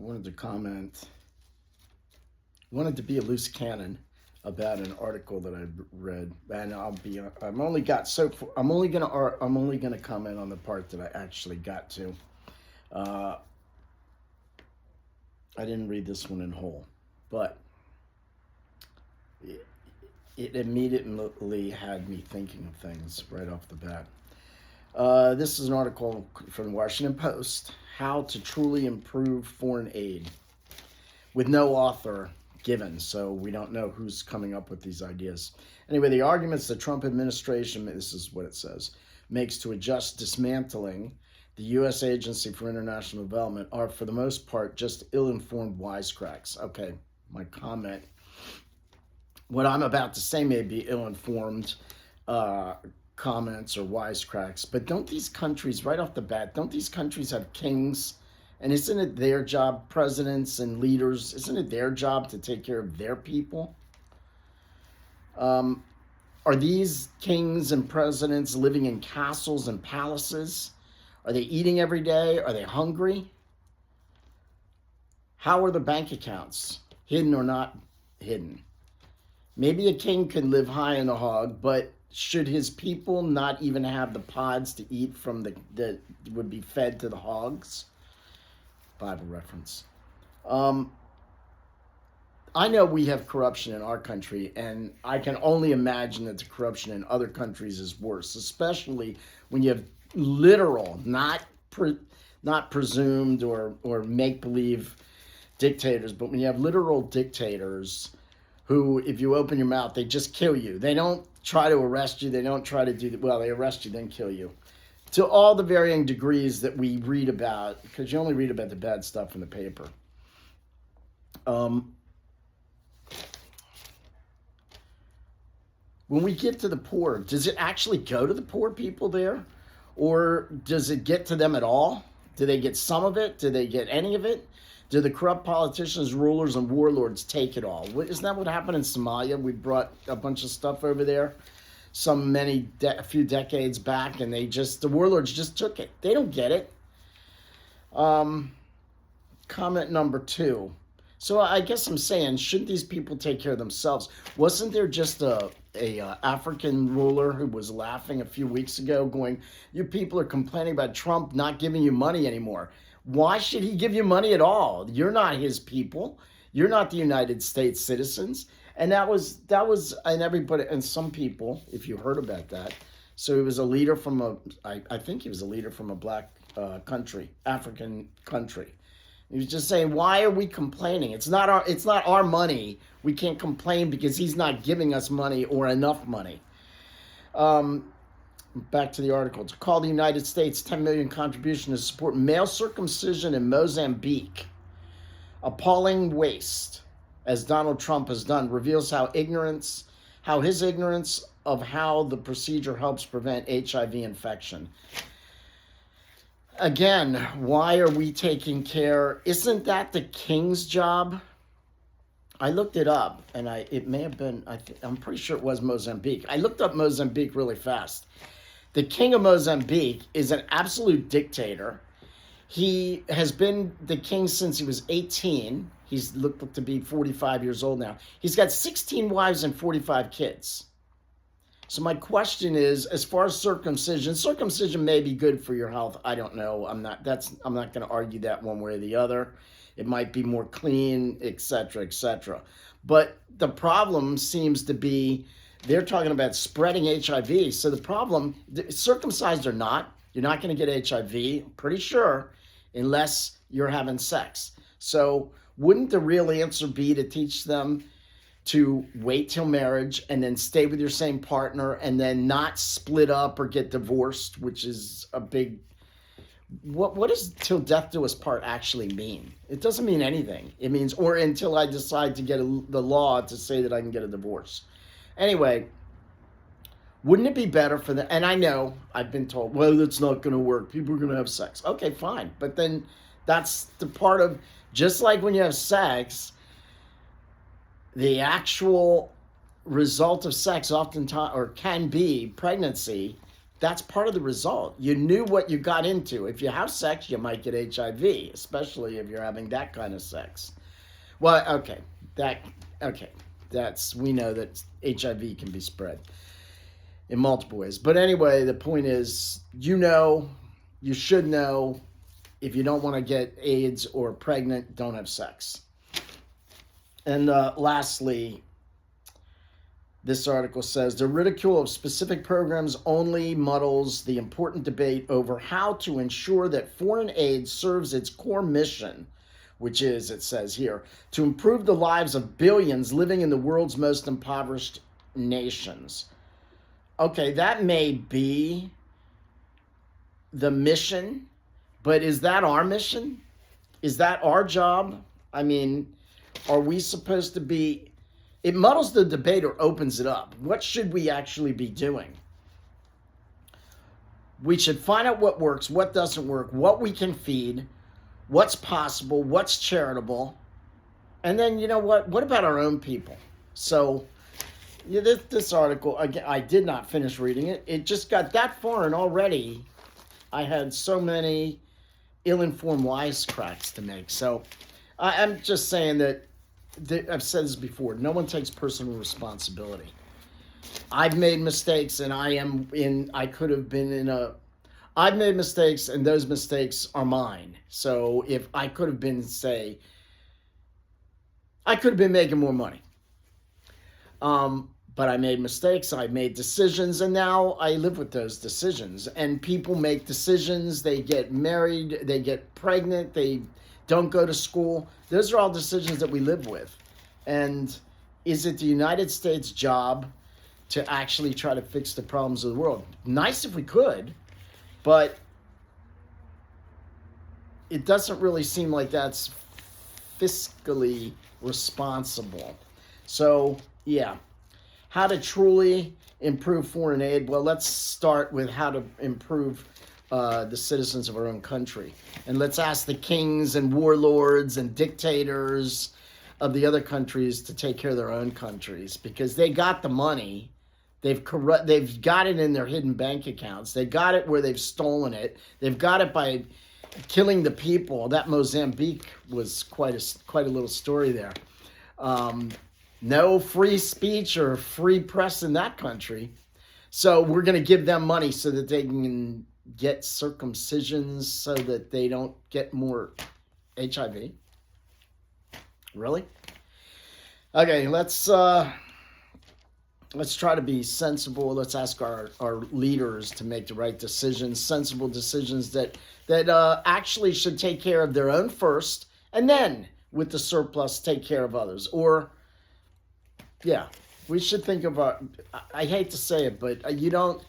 wanted to comment, wanted to be a loose cannon about an article that I read, and I'm only gonna comment on the part that I actually got to. Uh, I didn't read this one in whole, but it immediately had me thinking of things right off the bat. This is an article from the Washington Post, How to Truly Improve Foreign Aid, with no author given, so we don't know who's coming up with these ideas. Anyway, the arguments the Trump administration, this is what it says, makes to adjust dismantling the U.S. Agency for International Development are, for the most part, just ill-informed wisecracks. Okay, my comment. What I'm about to say may be ill-informed comments or wisecracks, but don't these countries, right off the bat, don't these countries have kings? And isn't it their job, presidents and leaders, isn't it their job to take care of their people? Are these kings and presidents living in castles and palaces? Are they eating every day? Are they hungry? How are the bank accounts? Hidden or not hidden? Maybe a king could live high in a hog, but should his people not even have the pods to eat from that would be fed to the hogs? Bible reference. I know we have corruption in our country, and I can only imagine that the corruption in other countries is worse, especially when you have literal, not presumed or make-believe dictators, but when you have literal dictators who, if you open your mouth, they just kill you. They don't try to arrest you. They don't try to they arrest you, then kill you. To all the varying degrees that we read about, because you only read about the bad stuff in the paper. When we get to the poor, does it actually go to the poor people there? Or does it get to them at all? Do they get some of it? Do they get any of it? Do the corrupt politicians, rulers, and warlords take it all? Isn't that what happened in Somalia? We brought a bunch of stuff over there a few decades back, and the warlords just took it. They don't get it. Comment number 2. So I guess I'm saying, shouldn't these people take care of themselves? Wasn't there just a African ruler who was laughing a few weeks ago going, you people are complaining about Trump not giving you money anymore. Why should he give you money at all? You're not his people. You're not the United States citizens. And that was, and everybody, and some people, if you heard about that. So he was a leader from I think he was a leader from a black country, African country. He was just saying, why are we complaining? It's not our money. We can't complain because he's not giving us money or enough money. Back to the article. To call the United States 10 million contribution to support male circumcision in Mozambique. Appalling waste, as Donald Trump has done, reveals how his ignorance of how the procedure helps prevent HIV infection. Again, why are we taking care? Isn't that the king's job? I looked it up, and it may have been, I'm pretty sure it was Mozambique. I looked up Mozambique really fast. The king of Mozambique is an absolute dictator. He has been the king since he was 18. He's looked to be 45 years old now. He's got 16 wives and 45 kids. So my question is, as far as circumcision may be good for your health. I don't know. I'm not going to argue that one way or the other. It might be more clean, etc., etc. But the problem seems to be they're talking about spreading HIV. So the problem, circumcised or not, you're not going to get HIV, I'm pretty sure, unless you're having sex. So wouldn't the real answer be to teach them to wait till marriage and then stay with your same partner and then not split up or get divorced, which is a big... What does till death do us part actually mean? It doesn't mean anything. It means, or until I decide to get the law to say that I can get a divorce. Anyway, wouldn't it be better for them? And I know I've been told, well, it's not going to work. People are going to have sex. Okay, fine. But then that's the part of, just like when you have sex, the actual result of sex oftentimes, or can be pregnancy. that's part of the result. You knew what you got into. If you have sex, you might get HIV, especially if you're having that kind of sex. Well, okay, we know that HIV can be spread in multiple ways. But anyway, the point is, you should know, if you don't want to get AIDS or pregnant, don't have sex. And lastly, this article says, the ridicule of specific programs only muddles the important debate over how to ensure that foreign aid serves its core mission, which is, it says here, to improve the lives of billions living in the world's most impoverished nations. Okay, that may be the mission, but is that our mission? Is that our job? I mean, are we supposed to be... It muddles the debate or opens it up. What should we actually be doing? We should find out what works, what doesn't work, what we can feed, what's possible, what's charitable. And then, you know what about our own people? So, yeah, this article, again, I did not finish reading it. It just got that far, and already I had so many ill-informed wisecracks to make. So I'm just saying that I've said this before, no one takes personal responsibility. I've made mistakes, and I've made mistakes, and those mistakes are mine. So if I could have been, I could have been making more money. But I made mistakes, I made decisions, and now I live with those decisions. And people make decisions, they get married, they get pregnant, they don't go to school. Those are all decisions that we live with. And is it the United States' job to actually try to fix the problems of the world? Nice if we could, but it doesn't really seem like that's fiscally responsible. So, yeah. How to truly improve foreign aid? Well, let's start with how to improve the citizens of our own country. And let's ask the kings and warlords and dictators of the other countries to take care of their own countries, because they got the money. They've got it in their hidden bank accounts. They got it where they've stolen it. They've got it by killing the people. That Mozambique was quite a little story there. No free speech or free press in that country. So we're going to give them money so that they can get circumcisions so that they don't get more HIV. Really? Okay, let's try to be sensible. Let's ask our leaders to make the right decisions, sensible decisions that actually should take care of their own first, and then with the surplus take care of others. Or, yeah, we should think of I hate to say it, but you don't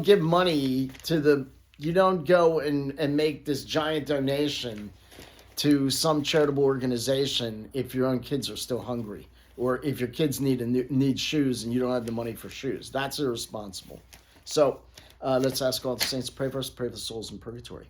give money to you don't go and make this giant donation to some charitable organization if your own kids are still hungry, or if your kids need shoes and you don't have the money for shoes. That's irresponsible. So let's ask all the saints to pray for us, pray for the souls in purgatory.